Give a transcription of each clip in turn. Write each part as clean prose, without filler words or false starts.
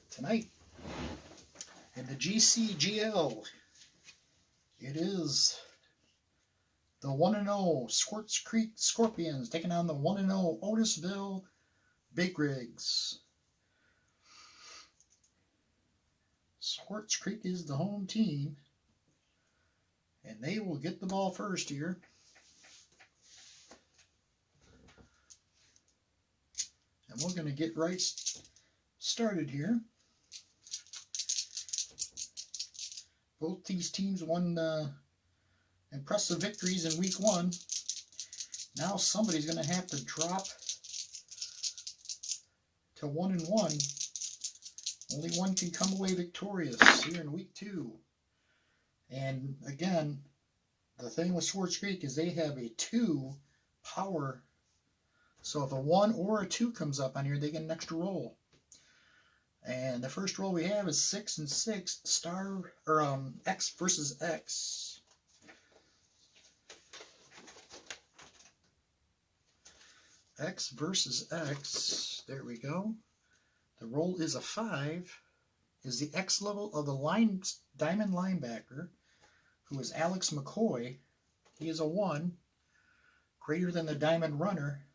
tonight in the GCGL. It is the 1-0 Swartz Creek Scorpions taking on the 1-0 Otisville Big Rigs. Swartz Creek is the home team, and they will get the ball first here. And we're going to get right started here. Both these teams won impressive victories in week 1. Now somebody's going to have to drop to 1-1. Only one can come away victorious here in week 2. And again, the thing with Swartz Creek is they have a 2 power. So if a 1 or a 2 comes up on here, they get an extra roll. And the first roll we have is 6 and 6 star or X versus X. X versus X. There we go. The roll is a 5. Is the X level of the diamond linebacker, who is Alex McCoy. He is a 1. Greater than the diamond runner.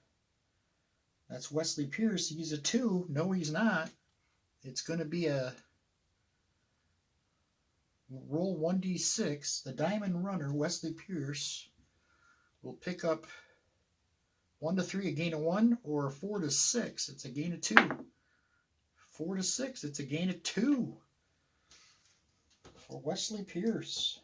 That's Wesley Pierce. He's a 2. No, he's not. It's going to be a roll 1d6. The diamond runner, Wesley Pierce, will pick up 1 to 3, a gain of 1, or 4 to 6. It's a gain of 2. 4 to 6. It's a gain of 2 for Wesley Pierce.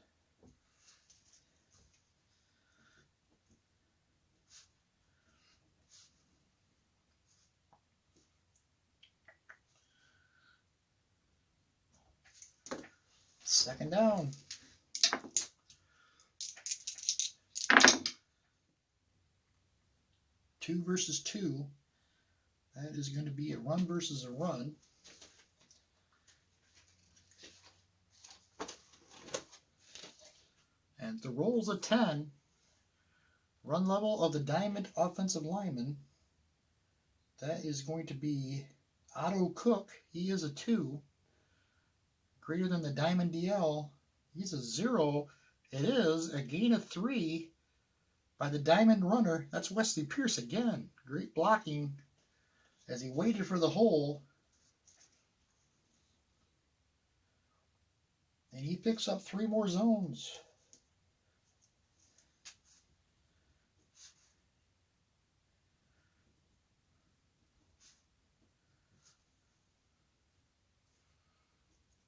Second down. Two versus 2. That is going to be a run versus a run. And the roll's a 10. Run level of the diamond offensive lineman. That is going to be Otto Cook. He is a 2. Greater than the diamond DL. He's a 0. It is a gain of 3 by the diamond runner. That's Wesley Pierce again. Great blocking as he waited for the hole. And he picks up 3 more zones.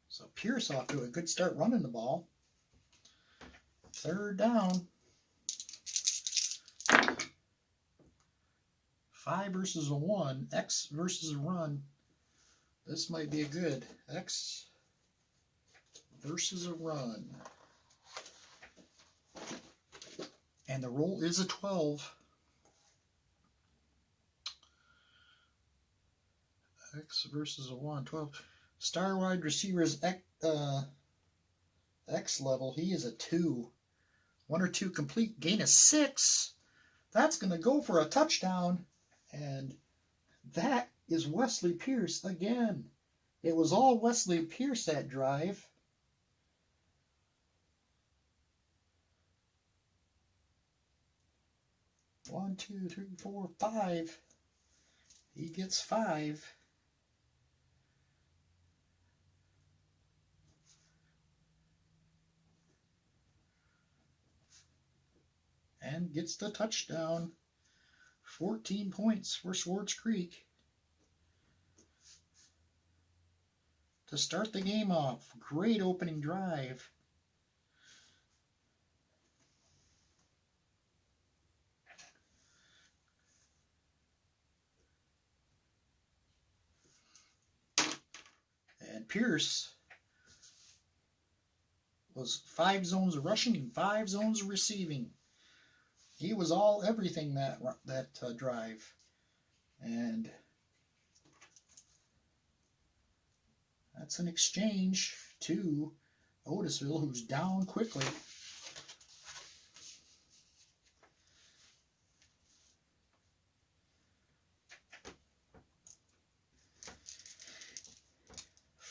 So Pierce off to a good start running the ball. Third down. 5 versus a 1. X versus a run. This might be a good X versus a run. And the roll is a 12. X versus a 1. 12. Star wide receiver is X level. He is a 2. 1 or 2 complete. Gain of 6. That's going to go for a touchdown. And that is Wesley Pierce again. It was all Wesley Pierce that drive. One, 2, 3, 4, 5. He gets 5. And gets the touchdown. 14 points for Swartz Creek to start the game off. Great opening drive. And Pierce was 5 zones of rushing and 5 zones of receiving. He was all everything that drive. And that's an exchange to Otisville, who's down quickly.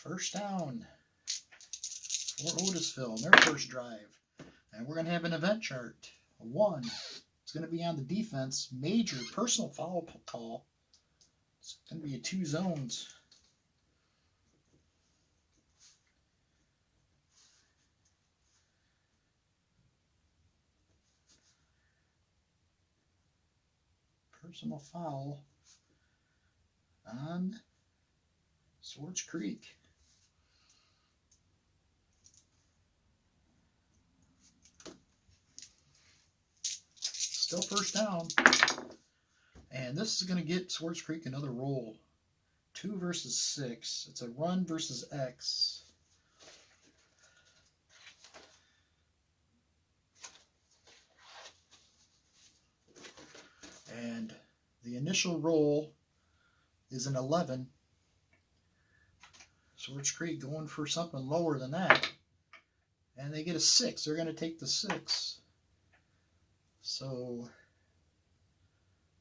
First down for Otisville in their first drive. And we're going to have an event chart. 1. It's going to be on the defense. Major personal foul call. It's going to be a 2 zones. Personal foul on Swartz Creek. Still first down. And this is going to get Swartz Creek another roll. 2 versus 6. It's a run versus X. And the initial roll is an 11. Swartz Creek going for something lower than that. And they get a 6. They're going to take the 6. So,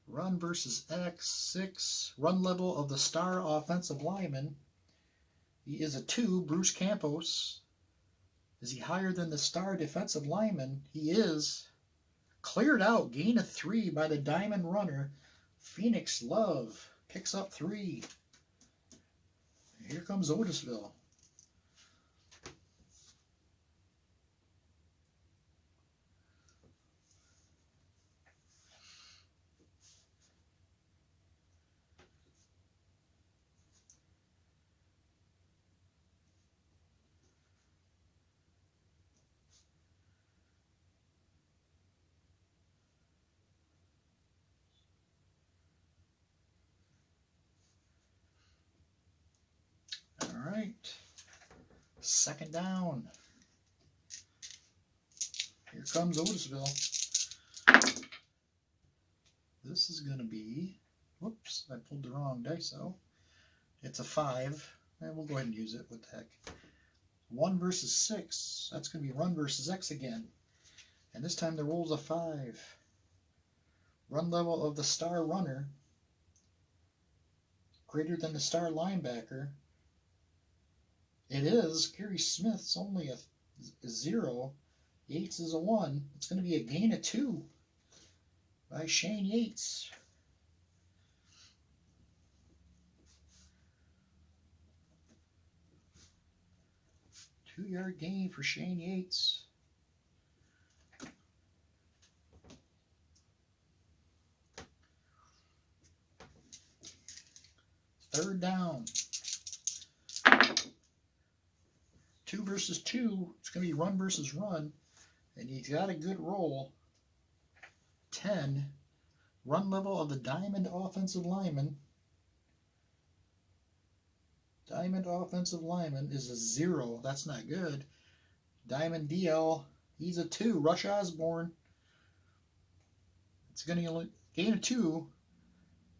run versus X, 6. Run level of the star offensive lineman. He is a 2. Bruce Campos. Is he higher than the star defensive lineman? He is. Cleared out. Gain of 3 by the diamond runner. Phoenix Love picks up 3. Here comes Otisville. All right, second down. Here comes Otisville. This is going to be, whoops, I pulled the wrong dice out. It's a 5, and we'll go ahead and use it. What the heck? 1 versus 6. That's going to be run versus X again. And this time the roll's a 5. Run level of the star runner greater than the star linebacker. It is. Gary Smith's only a 0. Yates is a 1. It's going to be a gain of 2 by Shane Yates. Two-yard gain for Shane Yates. Third down. 2 versus 2. It's going to be run versus run. And he's got a good roll. 10. Run level of the diamond offensive lineman. Diamond offensive lineman is a 0. That's not good. Diamond DL, he's a 2. Rush Osborne. It's going to gain a 2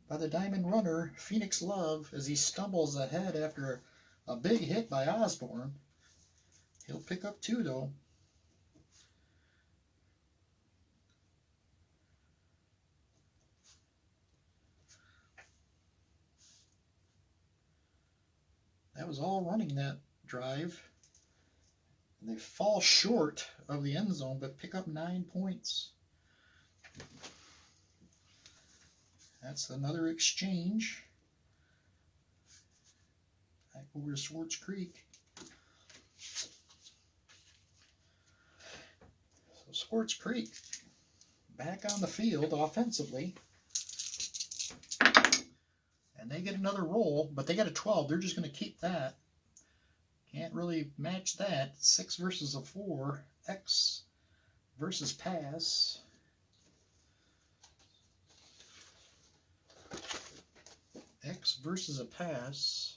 by the diamond runner, Phoenix Love, as he stumbles ahead after a big hit by Osborne. He'll pick up 2, though. That was all running that drive. And they fall short of the end zone, but pick up 9 points. That's another exchange. Back over to Swartz Creek. So Swartz Creek back on the field offensively. And they get another roll, but they got a 12. They're just going to keep that. Can't really match that. 6 versus a 4. X versus pass. X versus a pass.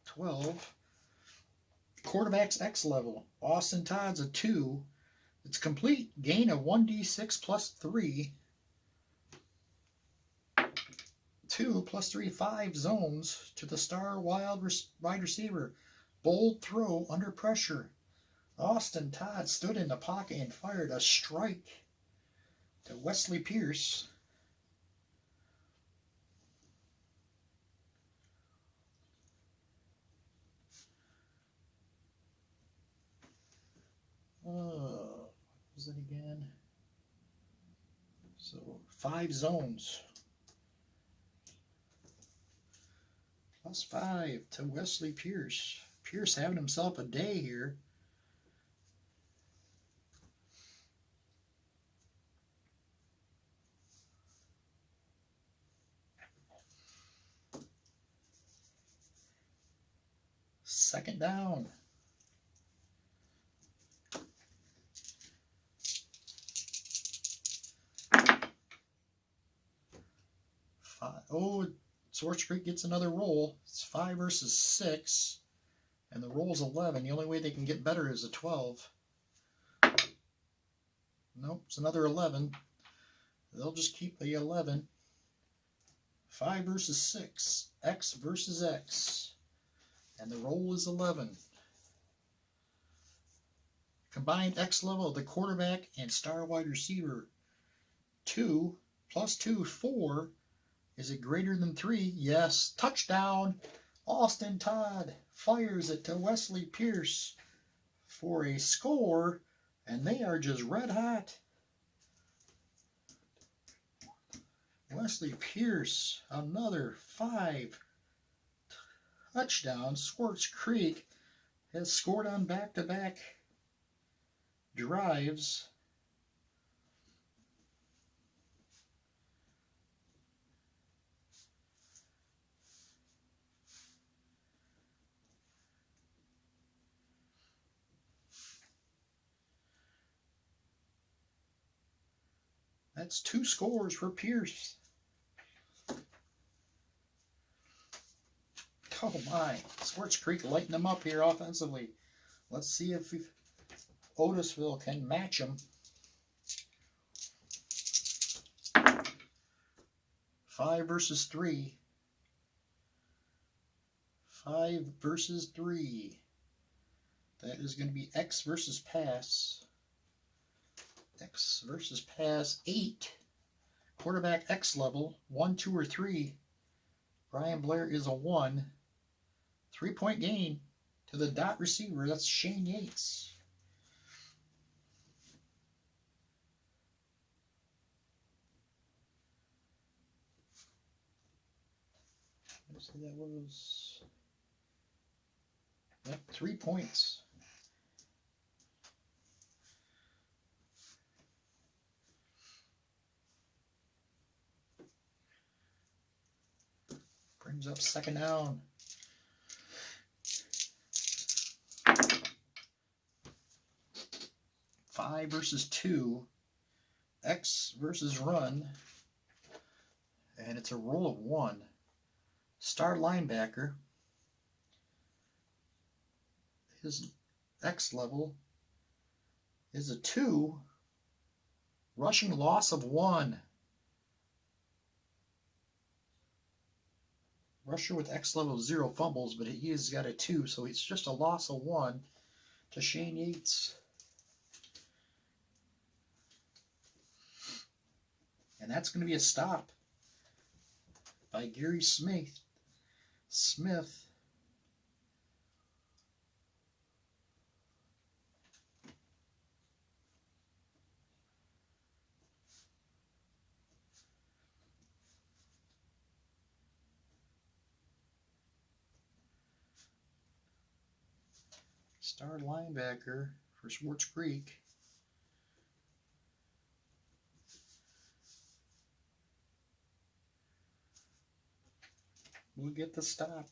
12. Quarterback's X level. Austin Todd's a 2. It's complete. Gain of 1d6 plus 3. 2 plus 3, 5 zones to the star wide receiver. Bold throw under pressure. Austin Todd stood in the pocket and fired a strike to Wesley Pierce. What was it again? So 5 zones. +5 to Wesley Pierce. Pierce having himself a day here. Second down. Oh, Swartz Creek gets another roll. It's 5 versus 6. And the roll's 11. The only way they can get better is a 12. Nope, it's another 11. They'll just keep the 11. 5 versus 6. X versus X. And the roll is 11. Combined X level of the quarterback and star wide receiver. 2 plus 2, 4. Is it greater than 3? Yes. Touchdown. Austin Todd fires it to Wesley Pierce for a score, and they are just red hot. Wesley Pierce, another 5 touchdowns. Swartz Creek has scored on back-to-back drives. That's 2 scores for Pierce. Oh my, Swartz Creek lighting them up here offensively. Let's see if Otisville can match them. 5 versus 3. 5 versus 3. That is going to be X versus pass. X versus pass 8. Quarterback X level 1, 2, or 3. Brian Blair is a 1. 3-point gain to the dot receiver. That's Shane Yates. So that was 3 points. Brings up second down. Five versus 2. X versus run. And it's a roll of 1. Star linebacker. His X level is a 2. Rushing loss of 1. Rusher with X level 0 fumbles, but he has got a 2, so it's just a loss of 1 to Shane Yates. And that's going to be a stop by Gary Smith. Star linebacker for Swartz Creek. We'll get the stop.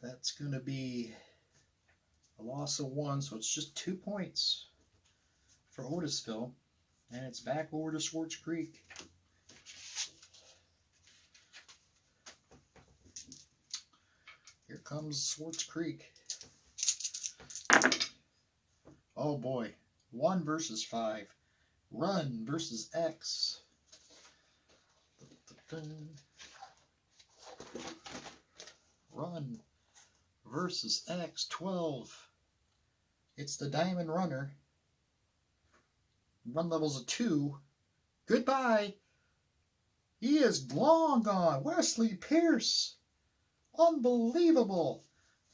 That's going to be a loss of 1, so it's just 2 points for Otisville. And it's back over to Swartz Creek. Here comes Swartz Creek. Oh boy. 1 versus 5. Run versus X. Run versus X. 12. It's the diamond runner. Run level's a 2. Goodbye. He is long gone. Wesley Pierce. Unbelievable.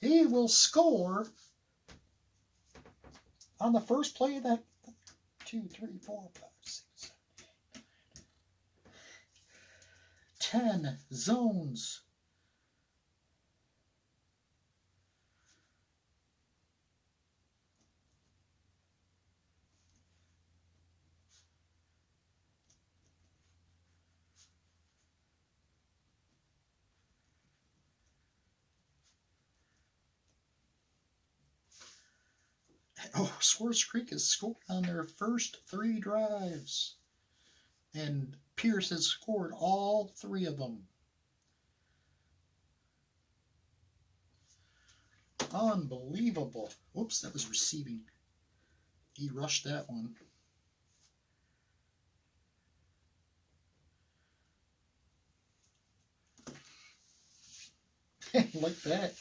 He will score on the first play of that 2, 3, 4, 5, 6, 7, 10 zones. Oh, Swartz Creek has scored on their first 3 drives. And Pierce has scored all 3 of them. Unbelievable. Whoops, that was receiving. He rushed that one. Like that.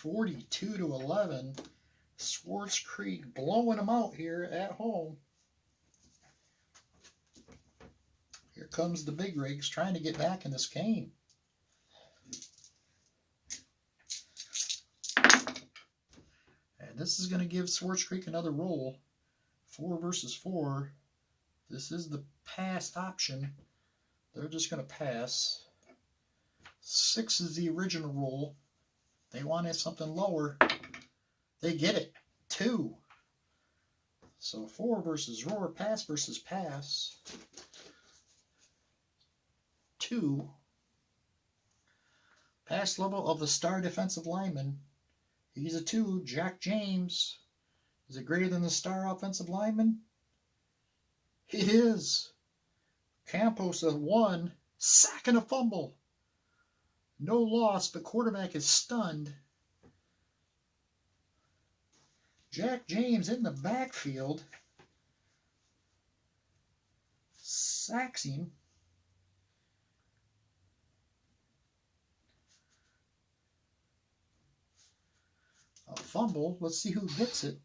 (42-11). Swartz Creek blowing them out here at home. Here comes the big rigs trying to get back in this game. And this is going to give Swartz Creek another roll. 4 versus 4. This is the pass option. They're just going to pass. 6 is the original roll. They wanted something lower. They get it. 2. So 4 versus roar, pass versus pass. 2. Pass level of the star defensive lineman. He's a 2. Jack James. Is it greater than the star offensive lineman? It is. Campos a 1. Sack and a fumble. No loss, but quarterback is stunned. Jack James in the backfield. Sacks him. A fumble. Let's see who gets it.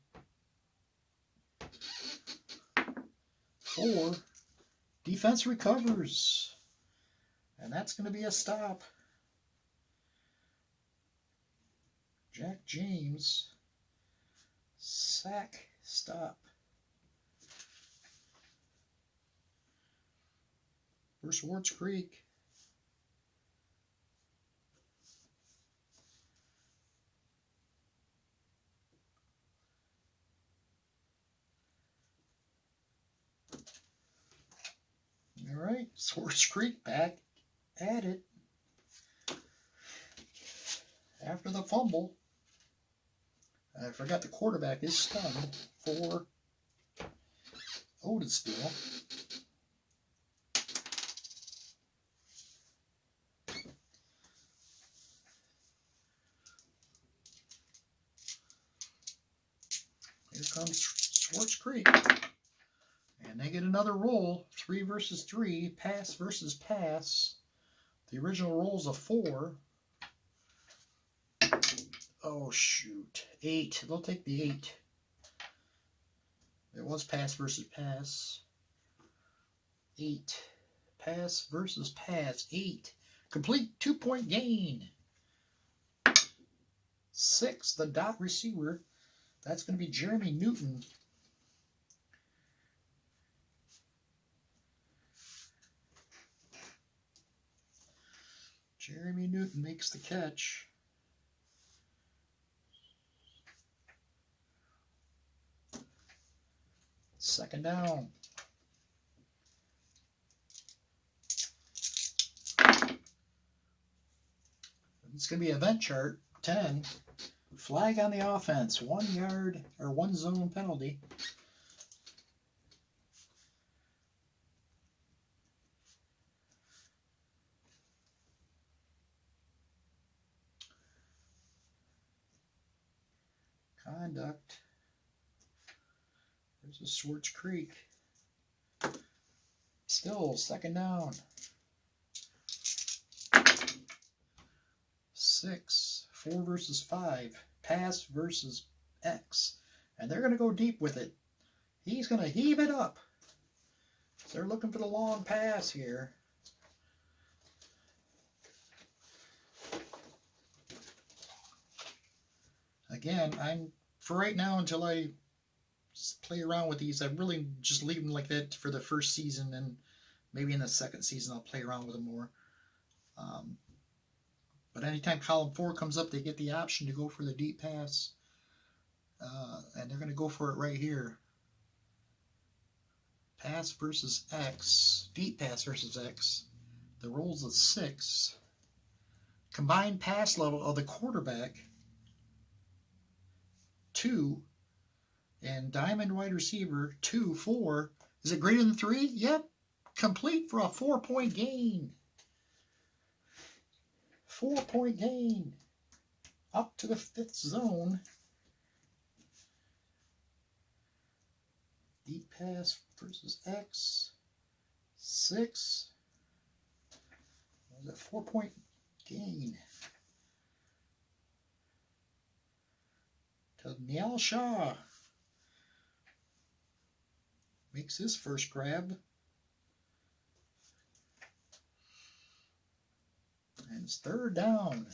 4. Defense recovers. And that's going to be a stop. Jack James. Sack. Stop. For Swartz Creek. All right, Swartz Creek back at it. After the fumble, I forgot the quarterback is stunned for Otisville. Here comes Swartz Creek. And they get another roll. 3 versus 3. Pass versus pass. The original roll's a 4. Oh, shoot. 8. They'll take the 8. It was pass versus pass. 8. Pass versus pass. 8. Complete 2-point gain. 6. The dot receiver. That's going to be Jeremy Newton. Jeremy Newton makes the catch. Second down. It's going to be event chart 10. Flag on the offense. 1 yard or 1 zone penalty. Conduct. There's a Swartz Creek. Still, second down. 6. 4 versus 5. Pass versus X. And they're going to go deep with it. He's going to heave it up. So they're looking for the long pass here. Again, for right now, until I play around with these, I really just leave them like that for the first season, and maybe in the second season I'll play around with them more. But anytime column 4 comes up, they get the option to go for the deep pass. And they're going to go for it right here. Pass versus X. Deep pass versus X. The roll's a 6. Combined pass level of the quarterback, 2. And diamond wide receiver, 2, 4. Is it greater than 3? Yep. Complete for a 4-point gain. 4-point gain. Up to the 5th zone. Deep pass versus X. 6. That was a 4-point gain. To Niall Shaw. Makes his first grab. And it's 3rd down.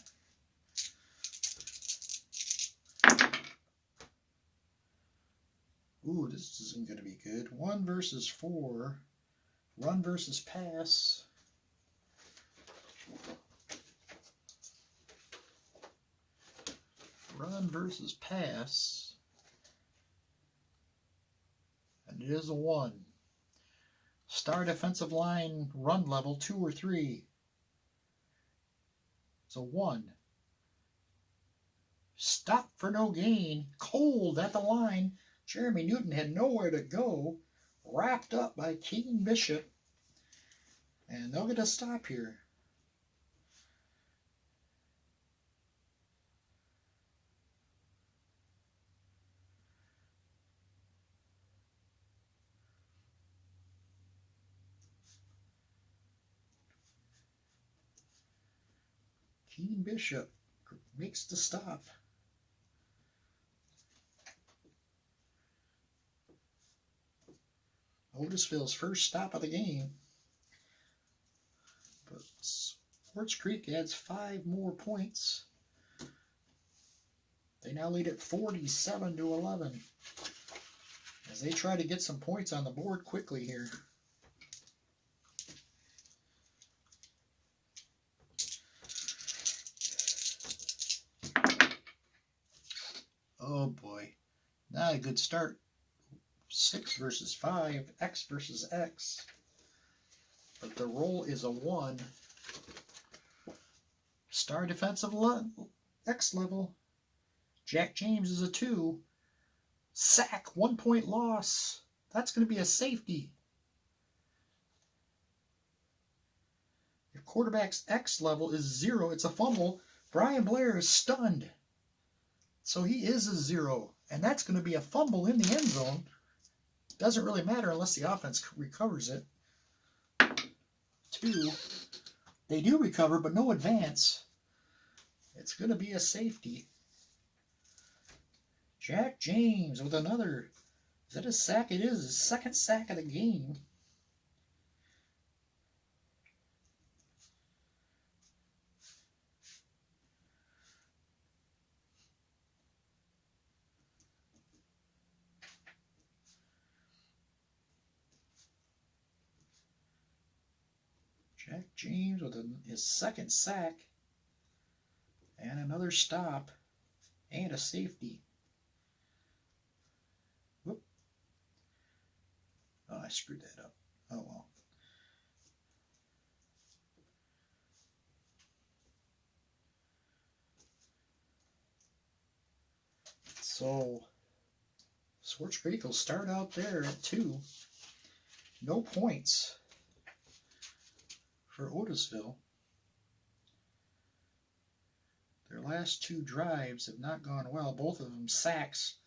Ooh, this isn't going to be good. 1 versus 4. Run versus pass. Run versus pass. And it is a 1. Star defensive line run level 2 or 3. It's a 1. Stop for no gain. Cold at the line. Jeremy Newton had nowhere to go. Wrapped up by Keaton Bishop. And they'll get a stop here. Keaton Bishop makes the stop. Otisville's first stop of the game. But Swartz Creek adds 5 more points. They now lead at 47-11 as they try to get some points on the board quickly here. Oh boy, not a good start. 6 versus 5, X versus X. But the roll is a 1. Star defensive X level. Jack James is a 2. Sack, 1-point loss. That's going to be a safety. Your quarterback's X level is 0. It's a fumble. Brian Blair is stunned. So he is a 0. And that's going to be a fumble in the end zone. Doesn't really matter unless the offense recovers it. 2. They do recover, but no advance. It's going to be a safety. Jack James with another. Is that a sack? It is. His 2nd sack of the game. Jack James with his 2nd sack. And another stop. And a safety. Whoop. Oh, I screwed that up. Oh well. So, Swartz Creek will start out there at 2. No points for Otisville. Their last 2 drives have not gone well. Both of them sacks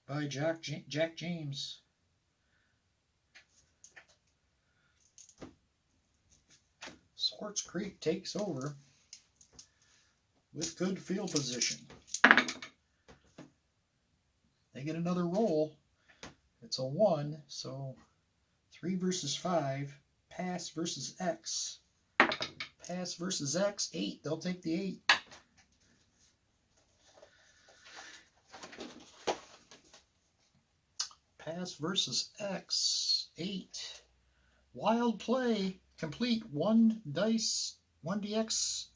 by Jack James. Swartz Creek takes over with good field position. They get another roll. It's a 1, so 3 versus 5. Pass versus X. Pass versus X, 8. They'll take the 8. S versus X. 8. Wild play. Complete 1 dice. 1dx.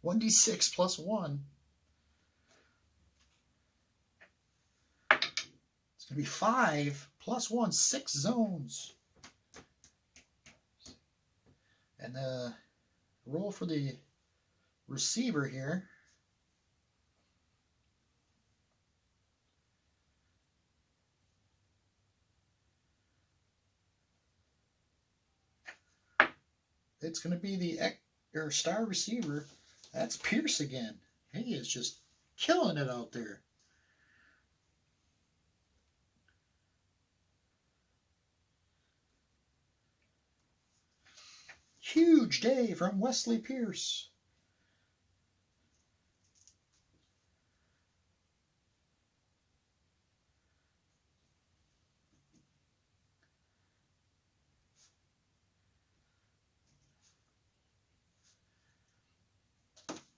1d6 plus 1. It's going to be 5 plus 1. 6 zones. And roll for the receiver here. It's going to be the star receiver. That's Pierce again. He is just killing it out there. Huge day from Wesley Pierce.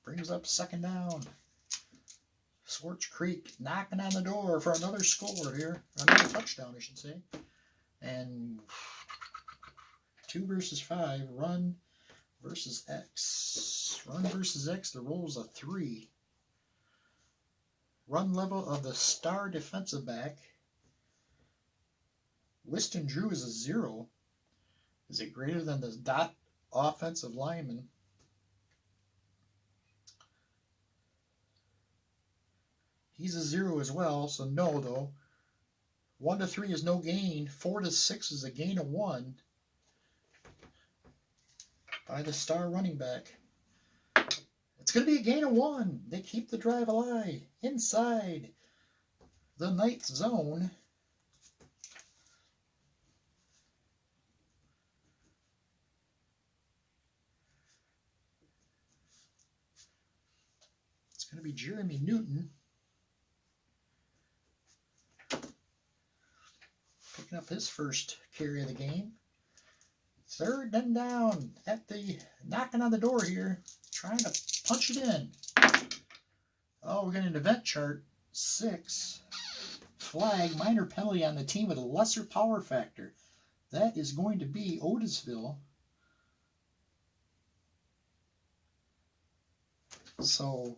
Brings up second down. Swartz Creek knocking on the door for another score here. Another touchdown, I should say. And 2 versus 5. Run versus X. Run versus X. The roll is a 3. Run level of the star defensive back. Liston Drew is a 0. Is it greater than the dot offensive lineman? He's a 0 as well, so no though. 1 to 3 is no gain. 4 to 6 is a gain of 1 by the star running back. It's going to be a gain of 1. They keep the drive alive inside the ninth zone. It's going to be Jeremy Newton. Picking up his first carry of the game. 3rd and down at the knocking on the door here. Trying to punch it in. Oh, we're getting an event chart. 6. Flag, minor penalty on the team with a lesser power factor. That is going to be Otisville. So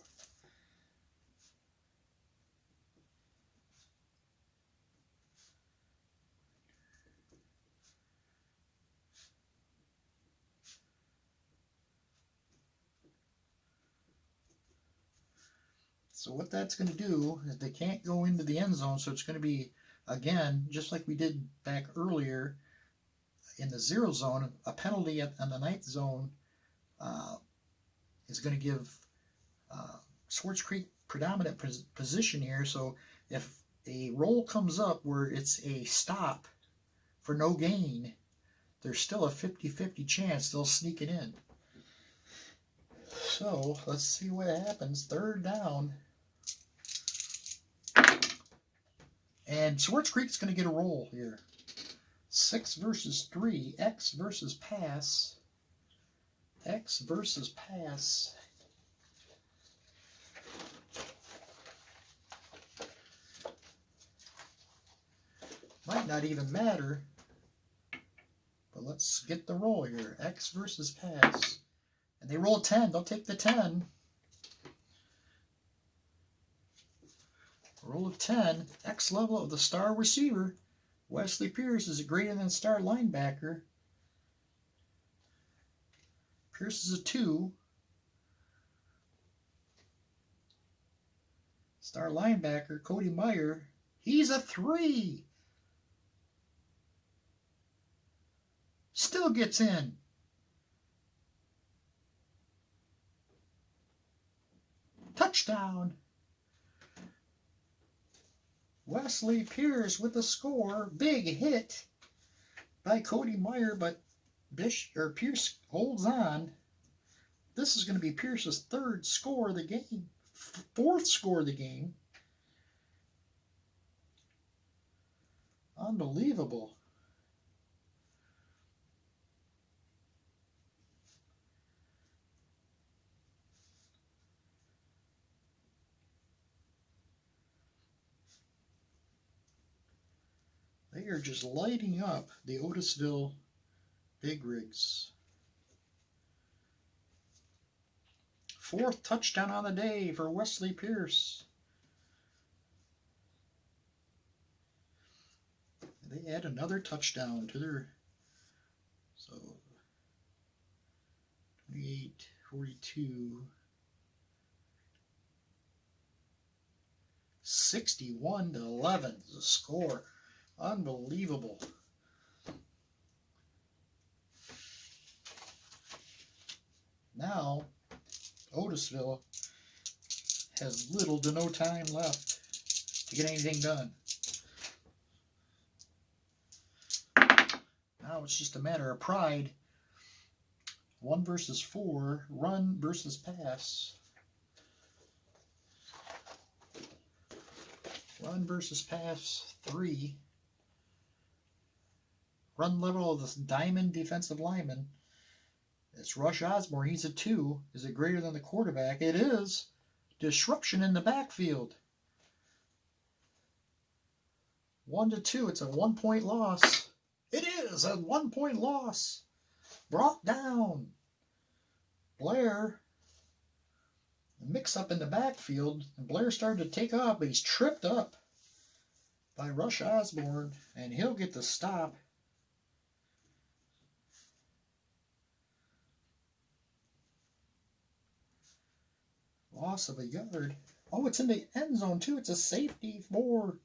what that's going to do is they can't go into the end zone, so it's going to be, again, just like we did back earlier in the 0 zone, a penalty on the 9th zone is going to give Swartz Creek predominant position here. So if a roll comes up where it's a stop for no gain, there's still a 50-50 chance they'll sneak it in. So let's see what happens. 3rd down. And Swartz Creek's going to get a roll here. 6 versus 3. X versus pass. X versus pass. Might not even matter. But let's get the roll here. X versus pass. And they roll 10. They'll take the 10. Roll of 10. X level of the star receiver. Wesley Pierce is a greater than star linebacker. Pierce is a 2. Star linebacker, Cody Meyer, he's a 3. Still gets in. Touchdown. Wesley Pierce with the score. Big hit by Cody Meyer, but Pierce holds on. This is going to be Pierce's 3rd score of the game. 4th score of the game. Unbelievable. are just lighting up the Otisville big rigs. 4th touchdown on the day for Wesley Pierce. They add another touchdown to their, so 28-42. 61-11 is the score. Unbelievable. Now, Otisville has little to no time left to get anything done. Now it's just a matter of pride. 1 versus 4, run versus pass. Run versus pass 3. Run level of this diamond defensive lineman. It's Rush Osborne. He's a 2. Is it greater than the quarterback? It is. Disruption in the backfield. 1-2. It's a 1-point loss. It is a 1-point loss. Brought down. Blair. Mix up in the backfield. And Blair started to take off, but he's tripped up by Rush Osborne, and he'll get the stop. Loss of a yard. Oh, it's in the end zone too. It's a safety for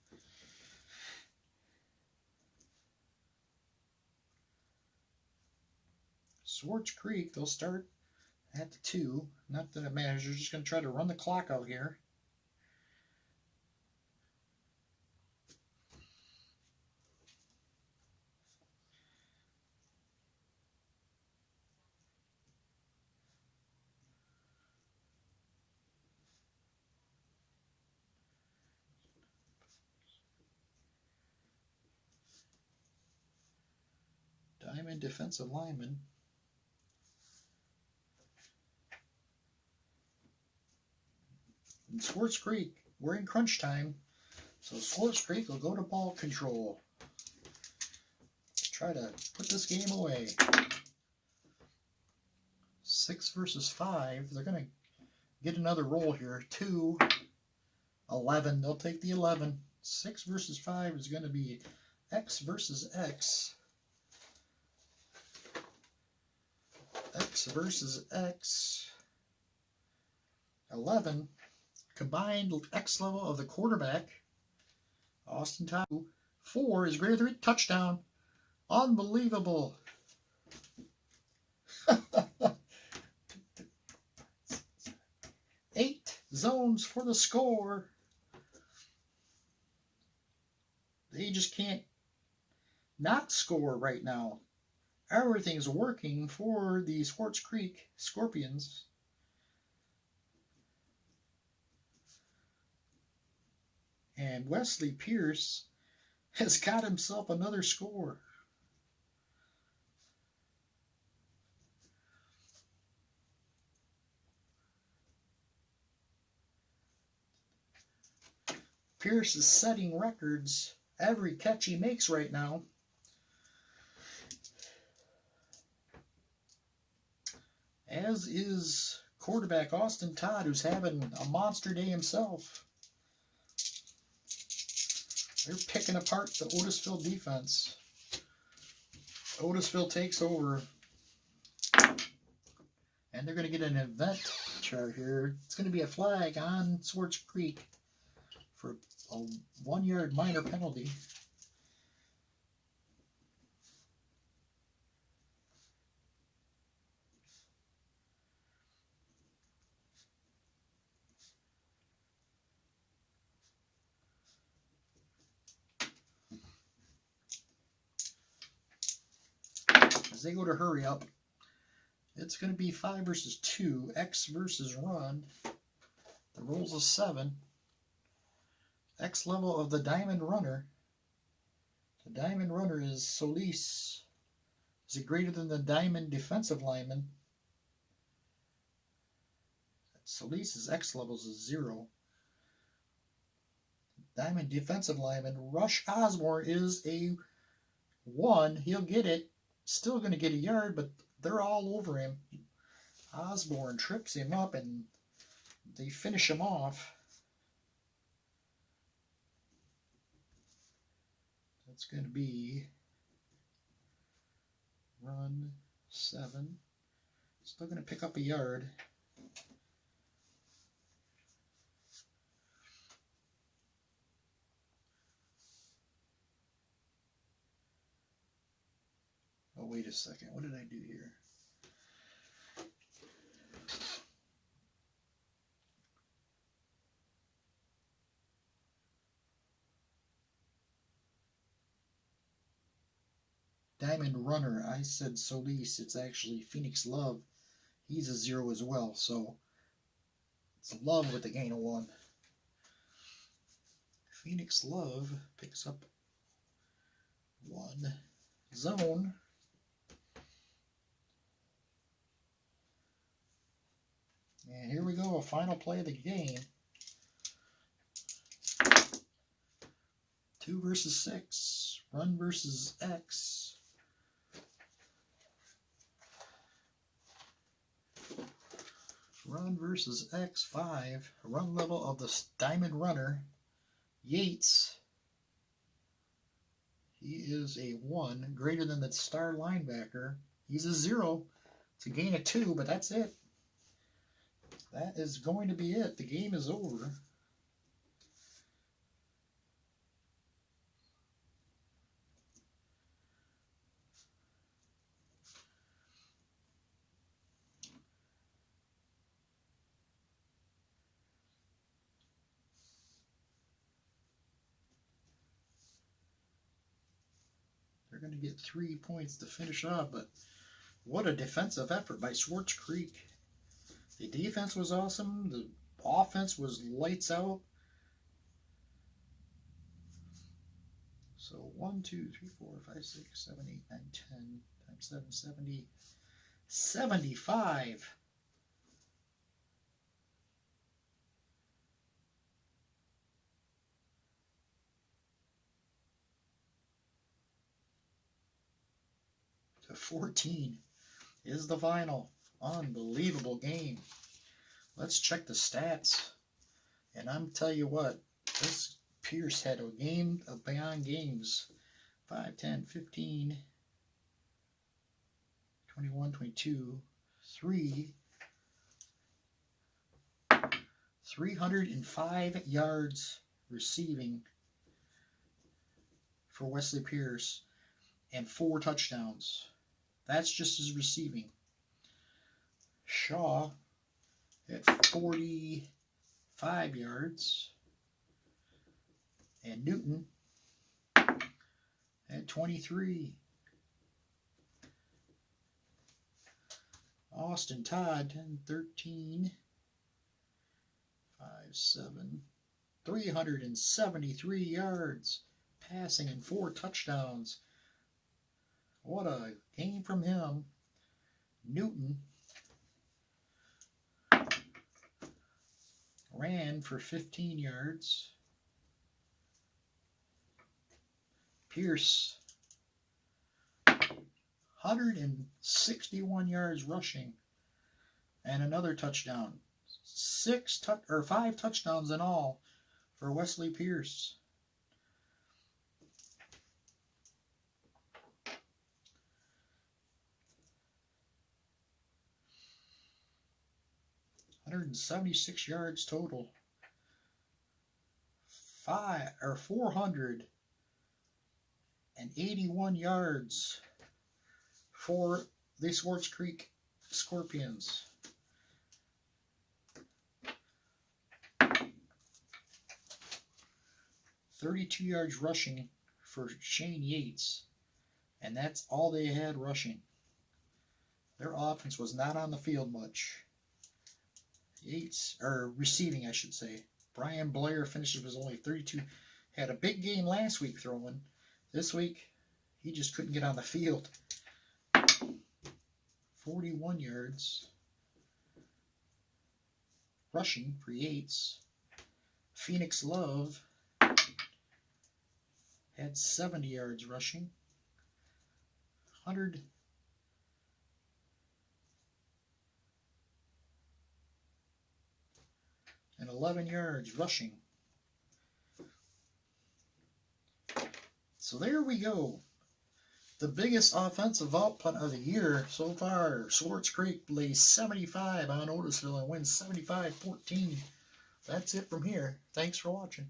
Swartz Creek. They'll start at the 2. Not that it matters. They're just going to try to run the clock out here. Diamond defensive lineman. In Swartz Creek, we're in crunch time, so Swartz Creek will go to ball control. Try to put this game away. 6 versus 5. They're going to get another roll here. 2, 11. They'll take the 11. 6 versus 5 is going to be X versus X. X versus X. 11. Combined X level of the quarterback. Austin Todd. 4 is greater than 3. Touchdown. Unbelievable. 8 zones for the score. They just can't not score right now. Everything's working for the Swartz Creek Scorpions. And Wesley Pierce has got himself another score. Pierce is setting records every catch he makes right now. As is quarterback Austin Todd, who's having a monster day himself. They're picking apart the Otisville defense. Otisville takes over. And they're going to get an event chart here. It's going to be a flag on Swartz Creek for a 1-yard minor penalty. As they go to hurry up, it's going to be 5 versus 2, X versus run. The roll's a 7. X level of the diamond runner. The diamond runner is Solis. Is it greater than the diamond defensive lineman? Solis's X levels is 0. Diamond defensive lineman Rush Osborne is a 1, he'll get it. Still going to get a yard, but they're all over him. Osborne trips him up, and they finish him off. That's going to be run 7. Still going to pick up a yard. Oh, wait a second. What did I do here? Diamond Runner. I said Solis. It's actually Phoenix Love. He's a 0 as well. So it's Love with the gain of 1. Phoenix Love picks up 1. Zone. And here we go, a final play of the game. 2 versus 6. Run versus X. Run versus X5. Run level of the Diamond Runner. Yates. He is a 1, greater than the star linebacker. He's a 0. It's a gain of 2, but that's it. That is going to be it. The game is over. They're going to get 3 points to finish off, but what a defensive effort by Swartz Creek. The defense was awesome. The offense was lights out. So 1, 2, 3, 4, 5, 6, 7, 8, 9, 10 times 7, 70, 75. To 14 is the final. Unbelievable game. Let's check the stats. And I'm tell you what, this Pierce had a game of beyond games. 5, 10, 15, 21, 22, 305 yards receiving for Wesley Pierce and 4 touchdowns. That's just his receiving. Shaw at 45 yards. And Newton at 23. Austin Todd, 10, 13, 5, 7, 373 yards. Passing and 4 touchdowns. What a game from him. Newton ran for 15 yards. Pierce, 161 yards rushing and another touchdown. 5 touchdowns in all for Wesley Pierce. $176 yards total. 481 yards for the Swartz Creek Scorpions. $32 yards rushing for Shane Yates, and that's all they had rushing. Their offense was not on the field much. Yates, or receiving, I should say. Brian Blair finishes with only 32. Had a big game last week throwing. This week, he just couldn't get on the field. 41 yards rushing for Yates. Phoenix Love had 70 yards rushing. 111 yards rushing. So there we go. The biggest offensive output of the year so far. Swartz Creek lays 75 on Otisville and wins 75-14. That's it from here. Thanks for watching.